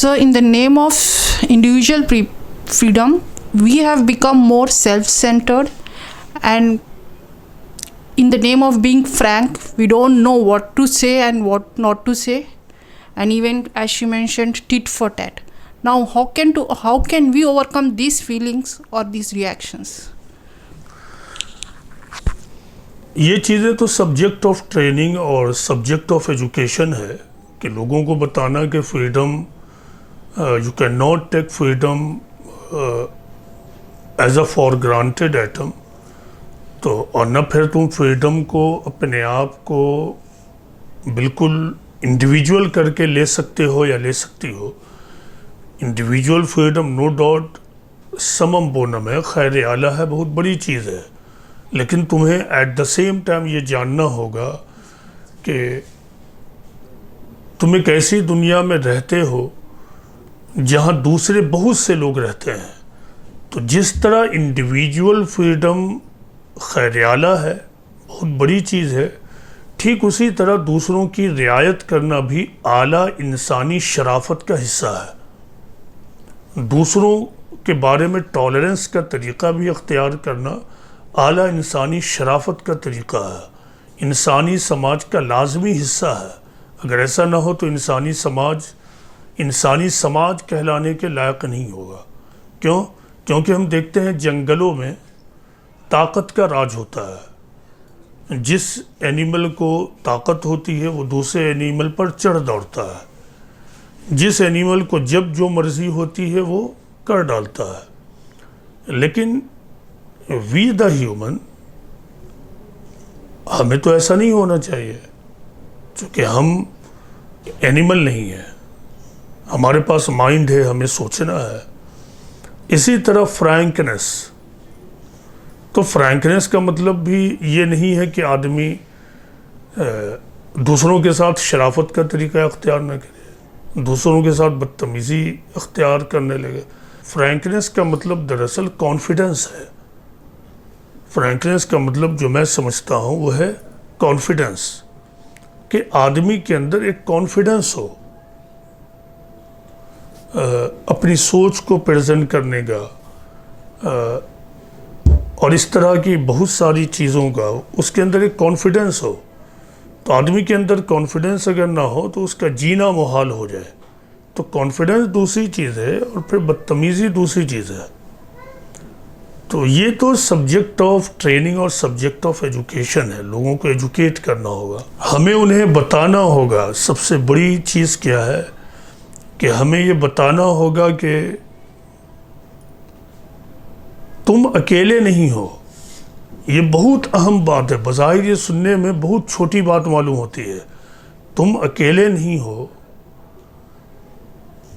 So in the name of individual freedom, we have become more self-centered, and in the name of being frank, we don't know what to say and what not to say, and even as she mentioned, tit for tat. Now, how can we overcome these feelings or these reactions? یہ چیزیں تو subject of training اور subject of education ہے کہ لوگوں کو بتانا کہ freedom you can not take freedom as a for granted item, تو اور نہ پھر تم فریڈم کو اپنے آپ کو بالکل انڈیویجول کر کے لے سکتے ہو یا لے سکتی ہو. انڈیویجول فریڈم نو ڈاؤٹ سمم بونم ہے، خیر اعلیٰ ہے، بہت بڑی چیز ہے، لیکن تمہیں ایٹ دا سیم ٹائم یہ جاننا ہوگا کہ تم ایک ایسی دنیا میں رہتے ہو جہاں دوسرے بہت سے لوگ رہتے ہیں. تو جس طرح انڈیویجول فریڈم خیر اعلیٰ ہے، بہت بڑی چیز ہے، ٹھیک اسی طرح دوسروں کی رعایت کرنا بھی اعلیٰ انسانی شرافت کا حصہ ہے. دوسروں کے بارے میں ٹالرنس کا طریقہ بھی اختیار کرنا اعلیٰ انسانی شرافت کا طریقہ ہے، انسانی سماج کا لازمی حصہ ہے. اگر ایسا نہ ہو تو انسانی سماج کہلانے کے لائق نہیں ہوگا. کیوں؟ کیونکہ ہم دیکھتے ہیں جنگلوں میں طاقت کا راج ہوتا ہے. جس اینیمل کو طاقت ہوتی ہے وہ دوسرے اینیمل پر چڑھ دوڑتا ہے، جس اینیمل کو جب جو مرضی ہوتی ہے وہ کر ڈالتا ہے. لیکن وی دا ہیومن، ہمیں تو ایسا نہیں ہونا چاہیے، چونکہ ہم اینیمل نہیں ہیں، ہمارے پاس مائنڈ ہے، ہمیں سوچنا ہے. اسی طرح فرینکنس، تو فرینکنس کا مطلب بھی یہ نہیں ہے کہ آدمی دوسروں کے ساتھ شرافت کا طریقہ اختیار نہ کرے، دوسروں کے ساتھ بدتمیزی اختیار کرنے لگے. فرینکنس کا مطلب دراصل کانفیڈنس ہے. فرینکنس کا مطلب جو میں سمجھتا ہوں وہ ہے کانفیڈنس، کہ آدمی کے اندر ایک کانفیڈنس ہو اپنی سوچ کو پریزنٹ کرنے کا، اور اس طرح کی بہت ساری چیزوں کا اس کے اندر ایک کانفیڈنس ہو. تو آدمی کے اندر کانفیڈنس اگر نہ ہو تو اس کا جینا محال ہو جائے. تو کانفیڈنس دوسری چیز ہے اور پھر بدتمیزی دوسری چیز ہے. تو یہ تو سبجیکٹ آف ٹریننگ اور سبجیکٹ آف ایجوکیشن ہے. لوگوں کو ایجوکیٹ کرنا ہوگا، ہمیں انہیں بتانا ہوگا. سب سے بڑی چیز کیا ہے کہ ہمیں یہ بتانا ہوگا کہ تم اکیلے نہیں ہو. یہ بہت اہم بات ہے. بظاہر یہ سننے میں بہت چھوٹی بات معلوم ہوتی ہے، تم اکیلے نہیں ہو.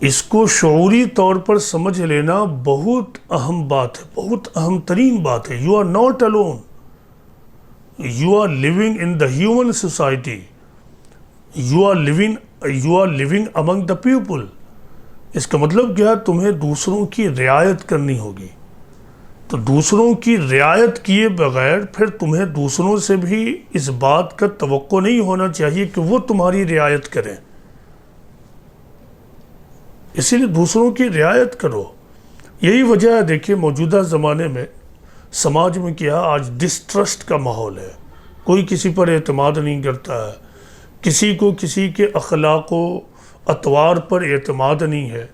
اس کو شعوری طور پر سمجھ لینا بہت اہم بات ہے، بہت اہم ترین بات ہے. You are not alone, you are living in the human society, you are living among the people. اس کا مطلب کیا ہے؟ تمہیں دوسروں کی رعایت کرنی ہوگی. تو دوسروں کی رعایت کیے بغیر پھر تمہیں دوسروں سے بھی اس بات کا توقع نہیں ہونا چاہیے کہ وہ تمہاری رعایت کریں. اسی لیے دوسروں کی رعایت کرو. یہی وجہ ہے، دیکھیے موجودہ زمانے میں سماج میں کیا آج ڈسٹرسٹ کا ماحول ہے. کوئی کسی پر اعتماد نہیں کرتا ہے، کسی کو کسی کے اخلاق و اطوار پر اعتماد نہیں ہے،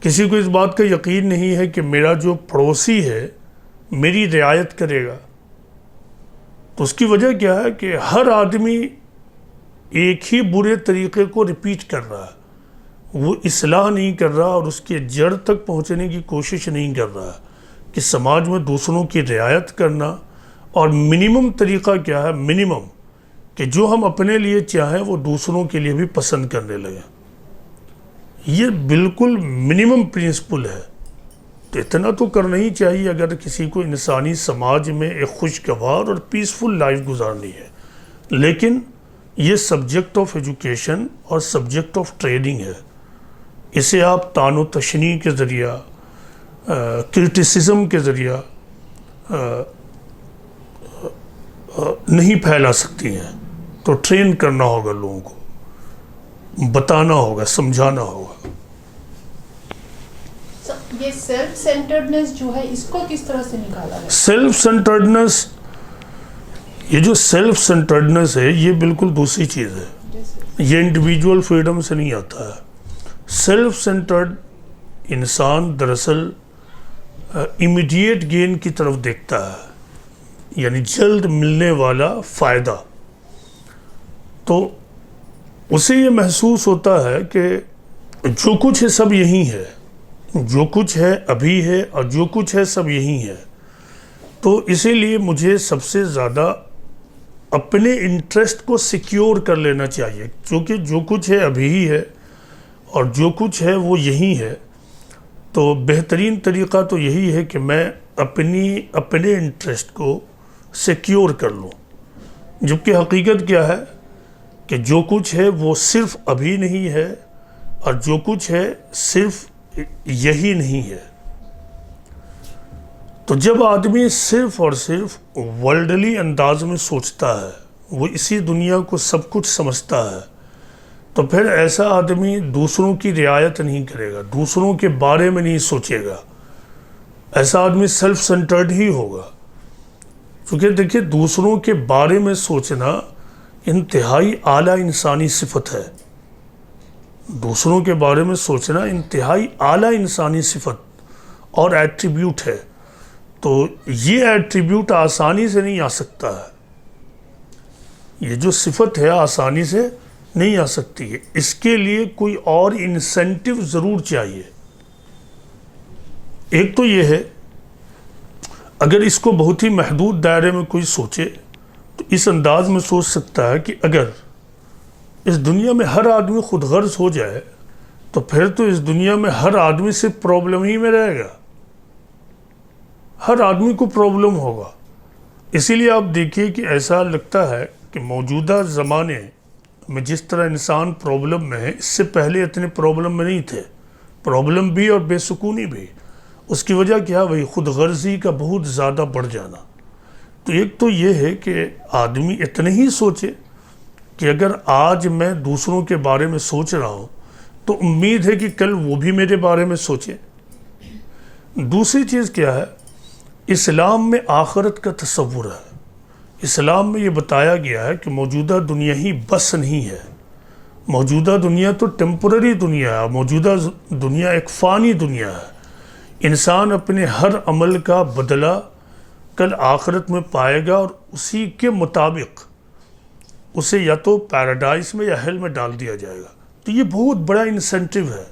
کسی کو اس بات کا یقین نہیں ہے کہ میرا جو پڑوسی ہے میری رعایت کرے گا. تو اس کی وجہ کیا ہے کہ ہر آدمی ایک ہی برے طریقے کو ریپیٹ کر رہا ہے. وہ اصلاح نہیں کر رہا اور اس کے جڑ تک پہنچنے کی کوشش نہیں کر رہا کہ سماج میں دوسروں کی رعایت کرنا. اور منیمم طریقہ کیا ہے؟ منیمم کہ جو ہم اپنے لیے چاہیں وہ دوسروں کے لیے بھی پسند کرنے لگیں. یہ بالکل منیمم پرنسپل ہے. تو اتنا تو کرنا ہی چاہیے اگر کسی کو انسانی سماج میں ایک خوشگوار اور پیسفل لائف گزارنی ہے. لیکن یہ سبجیکٹ آف ایجوکیشن اور سبجیکٹ آف ٹریننگ ہے. اسے آپ تان و تشنیع کے ذریعہ، کرٹیسزم کے ذریعہ نہیں پھیلا سکتی ہیں. تو ٹرین کرنا ہوگا، لوگوں کو بتانا ہوگا، سمجھانا ہوگا. یہ سیلف سینٹرڈنس جو ہے اس کو کس طرح سے نکالا ہے؟ سیلف سینٹرڈنس، یہ جو سیلف سینٹرڈنس ہے یہ بالکل دوسری چیز ہے. یہ انڈیویجول فریڈم سے نہیں آتا ہے. سیلف سینٹرڈ انسان دراصل امیڈیٹ گین کی طرف دیکھتا ہے، یعنی جلد ملنے والا فائدہ. تو اسے یہ محسوس ہوتا ہے کہ جو کچھ ہے سب یہی ہے، جو کچھ ہے ابھی ہے اور جو کچھ ہے سب یہی ہے. تو اسی لیے مجھے سب سے زیادہ اپنے انٹرسٹ کو سیکیور کر لینا چاہیے، کیونکہ جو کچھ ہے ابھی ہی ہے اور جو کچھ ہے وہ یہی ہے. تو بہترین طریقہ تو یہی ہے کہ میں اپنے انٹرسٹ کو سیکیور کر لوں. جبکہ حقیقت کیا ہے کہ جو کچھ ہے وہ صرف ابھی نہیں ہے اور جو کچھ ہے صرف یہی نہیں ہے. تو جب آدمی صرف اور صرف ورلڈلی انداز میں سوچتا ہے، وہ اسی دنیا کو سب کچھ سمجھتا ہے، تو پھر ایسا آدمی دوسروں کی رعایت نہیں کرے گا، دوسروں کے بارے میں نہیں سوچے گا. ایسا آدمی سیلف سینٹرڈ ہی ہوگا. کیونکہ دیکھیے دوسروں کے بارے میں سوچنا انتہائی اعلیٰ انسانی صفت ہے. دوسروں کے بارے میں سوچنا انتہائی اعلیٰ انسانی صفت اور ایٹریبیوٹ ہے. تو یہ ایٹریبیوٹ آسانی سے نہیں آ سکتا ہے. یہ جو صفت ہے آسانی سے نہیں آ سکتی ہے. اس کے لیے کوئی اور انسینٹیو ضرور چاہیے. ایک تو یہ ہے، اگر اس کو بہت ہی محدود دائرے میں کوئی سوچے تو اس انداز میں سوچ سکتا ہے کہ اگر اس دنیا میں ہر آدمی خود غرض ہو جائے تو پھر تو اس دنیا میں ہر آدمی صرف پرابلم ہی میں رہے گا، ہر آدمی کو پرابلم ہوگا. اسی لیے آپ دیکھیے کہ ایسا لگتا ہے کہ موجودہ زمانے میں جس طرح انسان پرابلم میں ہے، اس سے پہلے اتنے پرابلم میں نہیں تھے. پرابلم بھی اور بے سکونی بھی. اس کی وجہ کیا؟ وہی خود غرضی کا بہت زیادہ بڑھ جانا. تو ایک تو یہ ہے کہ آدمی اتنے ہی سوچے کہ اگر آج میں دوسروں کے بارے میں سوچ رہا ہوں تو امید ہے کہ کل وہ بھی میرے بارے میں سوچے. دوسری چیز کیا ہے؟ اسلام میں آخرت کا تصور ہے. اسلام میں یہ بتایا گیا ہے کہ موجودہ دنیا ہی بس نہیں ہے. موجودہ دنیا تو ٹیمپرری دنیا ہے، موجودہ دنیا ایک فانی دنیا ہے. انسان اپنے ہر عمل کا بدلہ کل آخرت میں پائے گا اور اسی کے مطابق اسے یا تو پیراڈائز میں یا ہیل میں ڈال دیا جائے گا. تو یہ بہت بڑا انسینٹیو ہے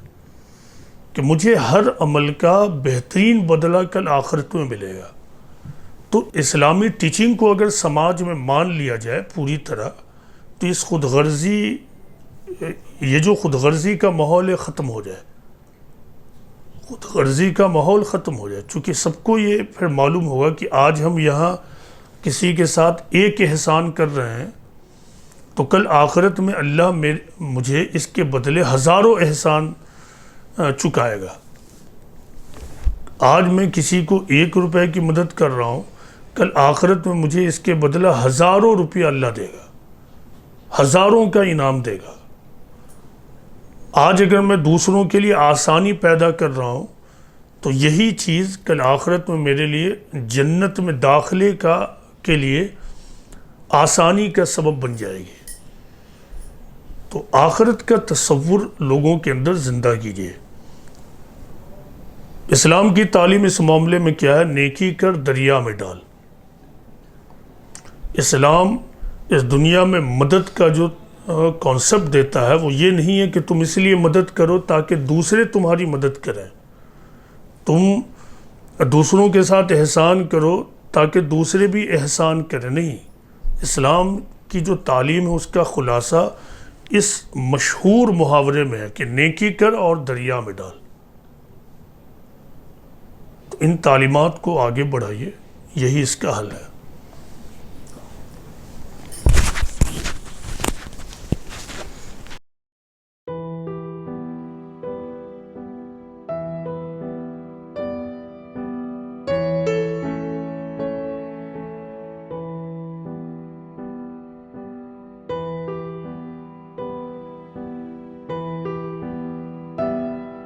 کہ مجھے ہر عمل کا بہترین بدلہ کل آخرت میں ملے گا. تو اسلامی ٹیچنگ کو اگر سماج میں مان لیا جائے پوری طرح تو اس خود غرضی، یہ جو خود غرضی کا ماحول ہے ختم ہو جائے. خود غرضی کا ماحول ختم ہو جائے. چونکہ سب کو یہ پھر معلوم ہوگا کہ آج ہم یہاں کسی کے ساتھ ایک احسان کر رہے ہیں تو کل آخرت میں اللہ مجھے اس کے بدلے ہزاروں احسان چکائے گا. آج میں کسی کو 1 روپے کی مدد کر رہا ہوں، کل آخرت میں مجھے اس کے بدلہ ہزاروں روپیہ اللہ دے گا، ہزاروں کا انعام دے گا. آج اگر میں دوسروں کے لیے آسانی پیدا کر رہا ہوں تو یہی چیز کل آخرت میں میرے لیے جنت میں داخلے کے لیے آسانی کا سبب بن جائے گی. تو آخرت کا تصور لوگوں کے اندر زندہ کیجیے. اسلام کی تعلیم اس معاملے میں کیا ہے؟ نیکی کر دریا میں ڈال. اسلام اس دنیا میں مدد کا جو کانسیپٹ دیتا ہے وہ یہ نہیں ہے کہ تم اس لیے مدد کرو تاکہ دوسرے تمہاری مدد کریں، تم دوسروں کے ساتھ احسان کرو تاکہ دوسرے بھی احسان کریں. نہیں، اسلام کی جو تعلیم ہے اس کا خلاصہ اس مشہور محاورے میں ہے کہ نیکی کر اور دریا میں ڈال. تو ان تعلیمات کو آگے بڑھائیے، یہی اس کا حل ہے.